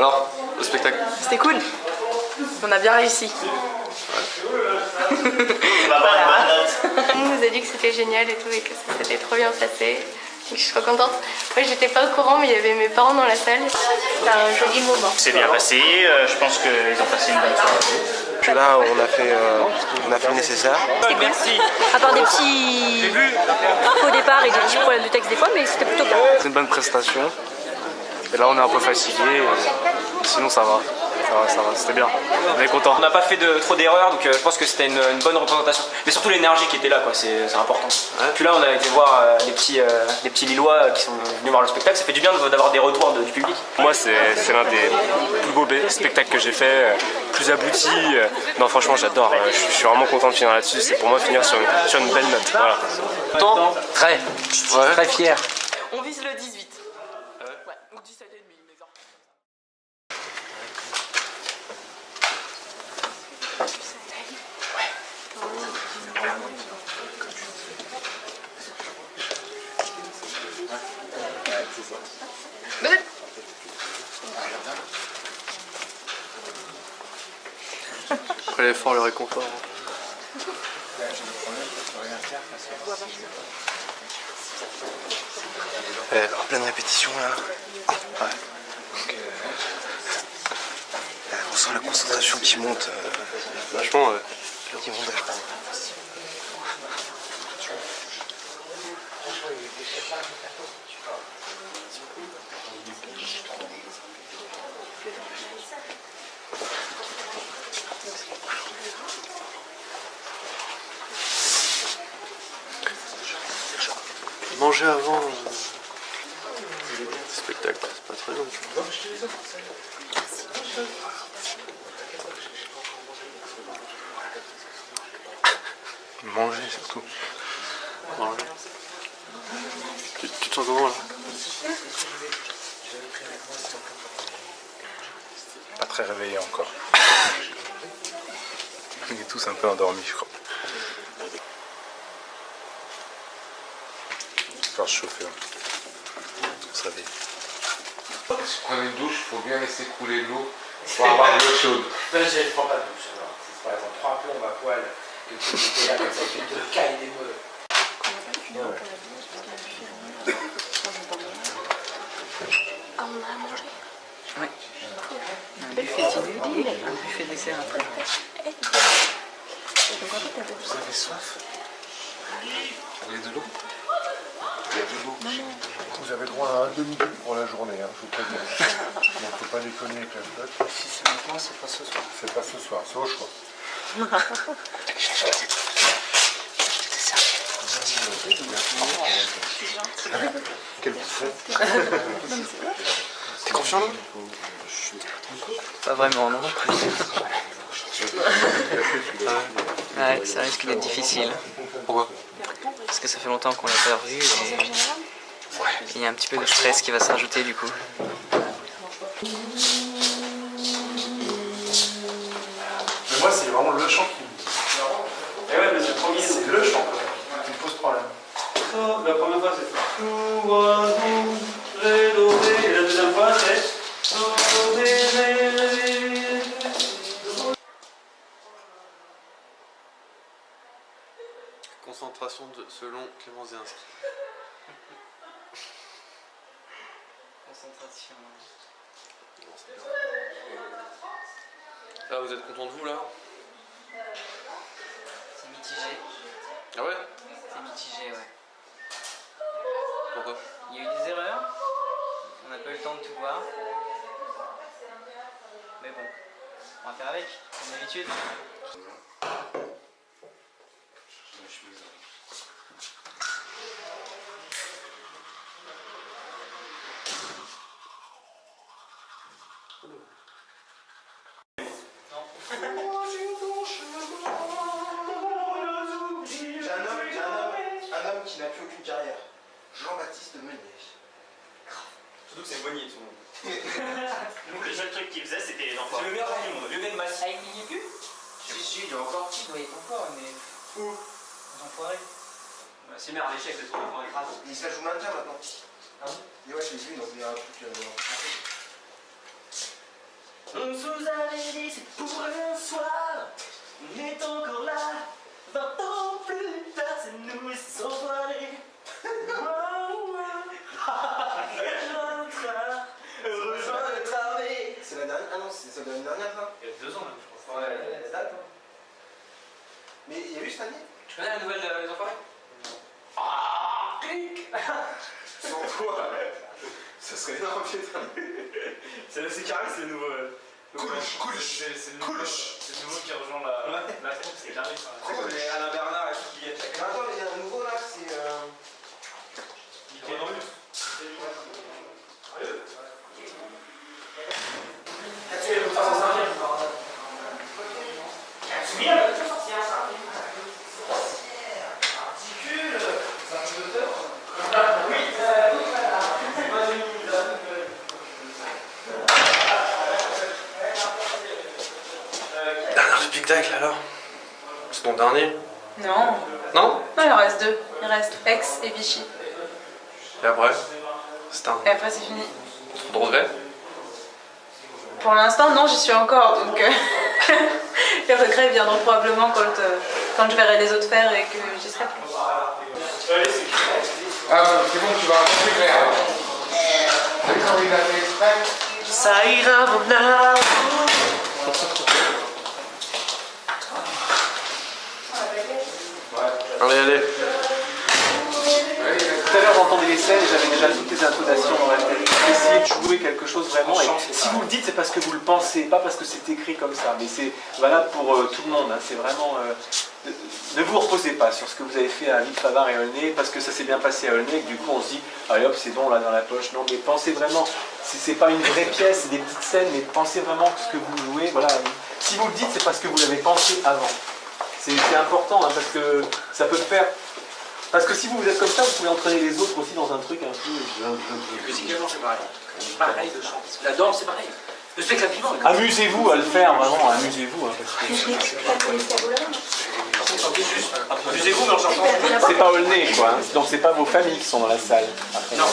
Alors, le spectacle? C'était cool. On a bien réussi. On va avoir une bonne note. On nous a dit que c'était génial et tout et que ça s'était trop bien passé. Donc je suis trop contente. Moi j'étais pas au courant mais il y avait mes parents dans la salle. C'était un joli moment. C'est bien passé, je pense qu'ils ont passé une bonne soirée. Là, on a fait le nécessaire. Merci. À part des petits faux départs et des petits problèmes de texte des fois, mais c'était plutôt bien. C'est une bonne prestation. Et là, on est un peu fatigué. Sinon, ça va. Ça va, c'était bien. On est content. On n'a pas fait trop d'erreurs, donc je pense que c'était une bonne représentation. Mais surtout l'énergie qui était là, quoi, c'est important. Ouais. Puis là, on a été voir des petits Lillois qui sont venus voir le spectacle. Ça fait du bien d'avoir des retours du public. Moi, c'est l'un des plus beaux spectacles que j'ai fait, plus abouti. Non, franchement, j'adore. Je suis vraiment content de finir là-dessus. C'est pour moi finir sur une belle note. Voilà. Content ? Très. Ouais. Très fier. On vise le 18. Ouais, ou 17 et demi, mais Après l'effort, le réconfort. En pleine répétition là. Ouais. Donc, on sent la concentration qui monte. Vachement, qui monte vachement. Manger avant le spectacle, c'est pas très long. Manger surtout. Manger. Tu te sens comment là? Pas très réveillé encore. On est tous un peu endormis, je crois. Faire chauffer, on se réveille. Si vous prenez une douche, il faut bien laisser couler l'eau pour avoir de l'eau chaude. Je ne prends pas de douche. Alors. C'est par exemple 3 plombes à poil que tu étais là comme ça, tu te cailles des meux. Ah, on a mangé. Oui. Un buffet dîner, un buffet dessert après. Vous avez soif? Vous voulez de l'eau? Il y a de l'eau. Vous avez droit à un demi-litre pour la journée, hein, je vous préviens. Donc faut pas déconner avec la flotte. Si c'est maintenant, c'est pas ce soir. C'est pas ce soir, c'est au choix. Quel bouffon. T'es confiant là? Pas vraiment, non. Ouais, ça risque d'être difficile. Pourquoi? Parce que ça fait longtemps qu'on l'a pas revu et il y a un petit peu de stress qui va se rajouter du coup. Mais moi, c'est vraiment le chant qui me... Et ouais, mais c'est le premier. C'est le chant qui me pose problème. La première fois, c'est Do, wa, do, ré, do, ré. Et la deuxième fois, c'est Do, ré, ré, ré. Concentration selon Clément Zéinski. Concentration. Là, vous êtes content de vous là? C'est mitigé. Ah ouais? C'est mitigé, ouais. Pourquoi? Il y a eu des erreurs. On n'a pas eu le temps de tout voir. Mais bon, on va faire avec, comme d'habitude. Un homme qui n'a plus aucune carrière. Jean-Baptiste Meunier. Surtout que c'est Monnier tout le monde. Donc, le seul truc qu'il faisait, c'était les enfants. C'est le meilleur du monde, Lionel Messi. Avec il n'y est plus? Si, il est encore. Il doit y être encore, mais... Où? Les enfoirés. C'est merde, l'échec de son enfant écrase. Il se la joue maintien maintenant. Ah bon? Et ouais, j'ai vu, donc il y a un truc. Ah non, c'est celle de l'année dernière, ça. Il y a 2 ans, même, je crois. Ouais, la date. Hein. Mais il y a eu cette année. Tu connais la nouvelle Les Enfoirés? Ah, clic. Sans toi, ça serait énorme, putain. C'est carré, c'est le nouveau. Couche. C'est le nouveau qui rejoint la troupe, c'est carré. Ça. Cool, mais Alain Bernard et tout qui viennent chaque. Attends, mais il y a un nouveau là, c'est. Il est dans le. Dernier spectacle alors. C'est ton dernier. Non. Non. Non, il en reste 2. Il reste Aix et Vichy. Et après, c'est un. Et après, c'est fini. Trop de regrets. Pour l'instant, non, j'y suis encore. Donc, les regrets viendront probablement quand je verrai les autres faire et que j'y serai plus. Ah, c'est bon, tu vas raconter Claire. T'as vu quand il a fait exprès? Ça ira, mon âme. Allez. Tout à l'heure j'entendais les scènes et j'avais déjà toutes les intonations dans la tête. Essayez de jouer quelque chose vraiment. Et si vous le dites, c'est parce que vous le pensez, pas parce que c'est écrit comme ça. Mais c'est valable pour tout le monde. Hein. C'est vraiment. Ne vous reposez pas sur ce que vous avez fait à Ville Favard et Aulnay parce que ça s'est bien passé à Aulnay et que du coup on se dit allez hop, c'est bon là dans la poche. Non, mais pensez vraiment. C'est pas une vraie pièce, c'est des petites scènes, mais pensez vraiment que ce que vous jouez. Voilà. Si vous le dites, c'est parce que vous l'avez pensé avant. C'est important hein, parce que ça peut faire. Parce que si vous êtes comme ça, vous pouvez entraîner les autres aussi dans un truc un peu. Musicalement, c'est pareil. Pareil de chant. La danse, c'est pareil. Le spectacle vivant. Amusez-vous à le faire, vraiment, amusez-vous. Hein, parce que... Amusez-vous, mais en chantant. C'est pas Aulnay, quoi. Hein. Donc c'est pas vos familles qui sont dans la salle. Après. Non.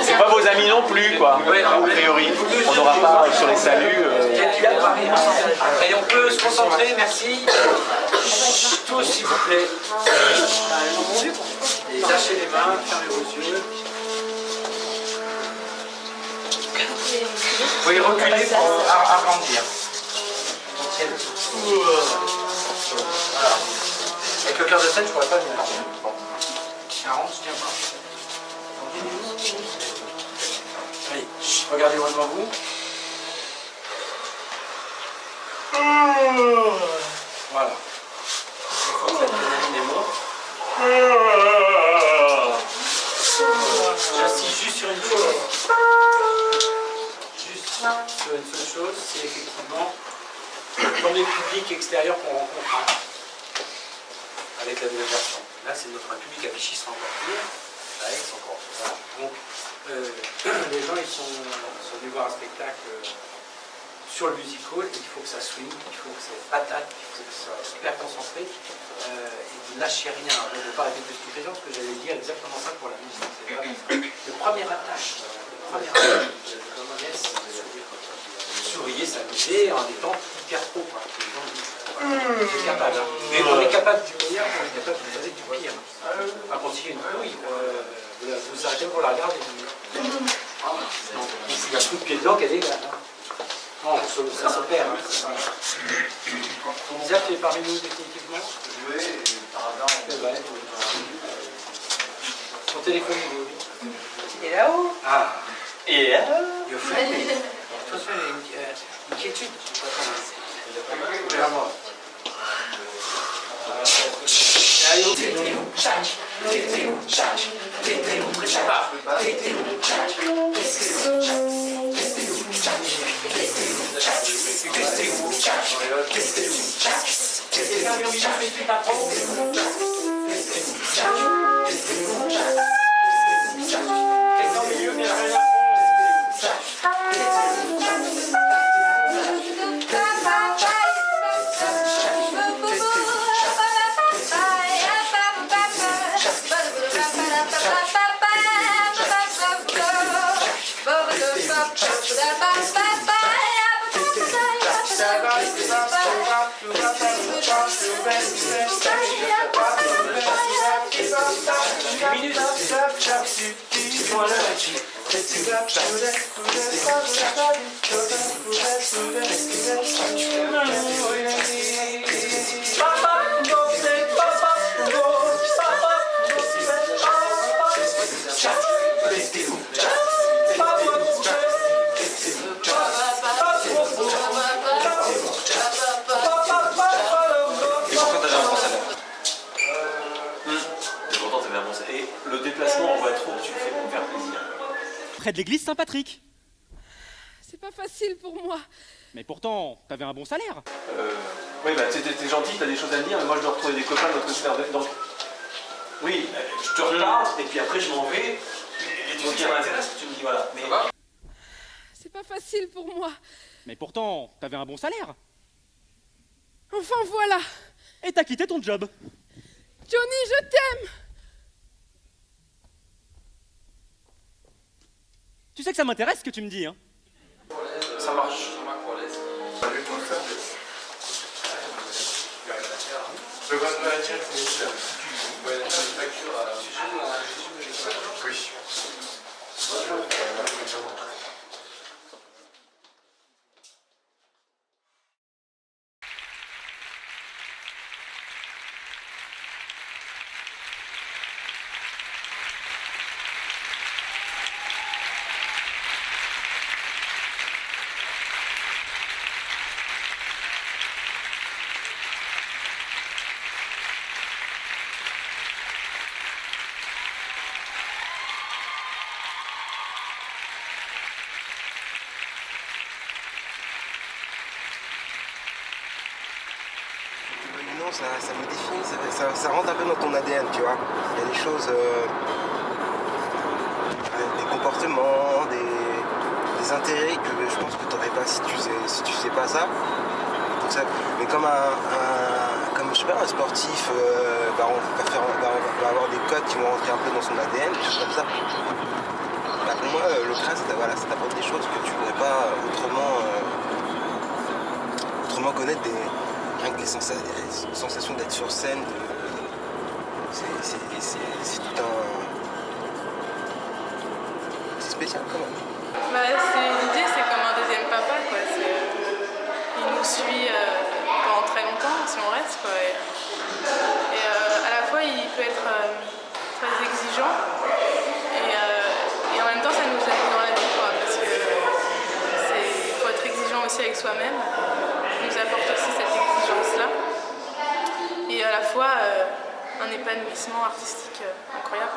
C'est pas vos amis non plus, quoi. A priori. On n'aura pas sur les saluts. Et on peut se concentrer, merci. Tous, s'il vous plaît. Et lâchez les mains, fermez vos yeux. Vous pouvez reculer pour arrondir. Voilà. Avec le cœur de scène, je ne pourrais pas venir. Arronde, je tiens pas. Allez, regardez loin devant vous. Voilà. J'insiste juste sur une chose. Juste sur une seule chose, c'est effectivement le premier public extérieur qu'on rencontre avec la nouvelle version. Là, c'est notre public à Vichy, sera encore pire. À Aix, encore. Voilà. Donc, les gens ils sont venus voir un spectacle sur le musical, il faut que ça swing, il faut que ça patate, il faut que ça soit super concentré, et vous ne lâchez rien. Je ne vais pas répéter toutes les gens, parce que j'allais dire exactement ça pour la musique. C'est vraiment ça. Le premier attache de la pièce, souriez, s'amuser en étant hyper pro. Quoi. Les gens disent, c'est capable. Hein. Mais on est capable du meilleur, on est capable de faire du pire. Par contre, s'il y a une couille, vous arrêtez pour la regarder. S'il y a un coup de pied dedans, qu'elle est là. Non, ça s'opère. Hein. Lisa, tu es parmi nous définitivement? Oui, par hasard. C'est vrai. Ton téléphone, Il est là-haut. Ah. Et you're friendly. Toi, tu as une inquiétude. Regarde-moi. Et le déplacement en voiture, tu le fais pour me faire plaisir. Près de l'église Saint-Patrick. C'est pas facile pour moi. Mais pourtant, t'avais un bon salaire. Oui, bah t'es gentil, t'as des choses à me dire, mais moi je dois retrouver des copains de l'autre côté. Donc, oui, je te reparle, et puis après je m'en vais. Et tu dis qui m'intéresse, tu me dis voilà. Mais... C'est pas facile pour moi. Mais pourtant, t'avais un bon salaire. Enfin voilà. Et t'as quitté ton job. Johnny, je t'aime. Tu sais que ça m'intéresse ce que tu me dis, hein. Ça marche. Non, ça me définit, ça rentre un peu dans ton ADN, tu vois. Il y a des choses, des comportements, des intérêts que je pense que tu n'aurais pas si tu sais pas ça. Donc ça mais comme je sais pas, un sportif va avoir des codes qui vont rentrer un peu dans son ADN, des choses comme ça. Bah, pour moi, l'opéra, ça t'apporte des choses que tu ne pourrais pas autrement connaître rien que les sensations d'être sur scène, c'est tout un... C'est spécial quand même. L'idée, c'est comme un deuxième papa, quoi. Il nous suit pendant très longtemps, si on reste, quoi. Et à la fois, il peut être très exigeant, et en même temps, ça nous aide dans la vie, quoi, parce qu'il faut être exigeant aussi avec soi-même. Il nous apporte aussi cette exigence-là, et à la fois un épanouissement artistique incroyable.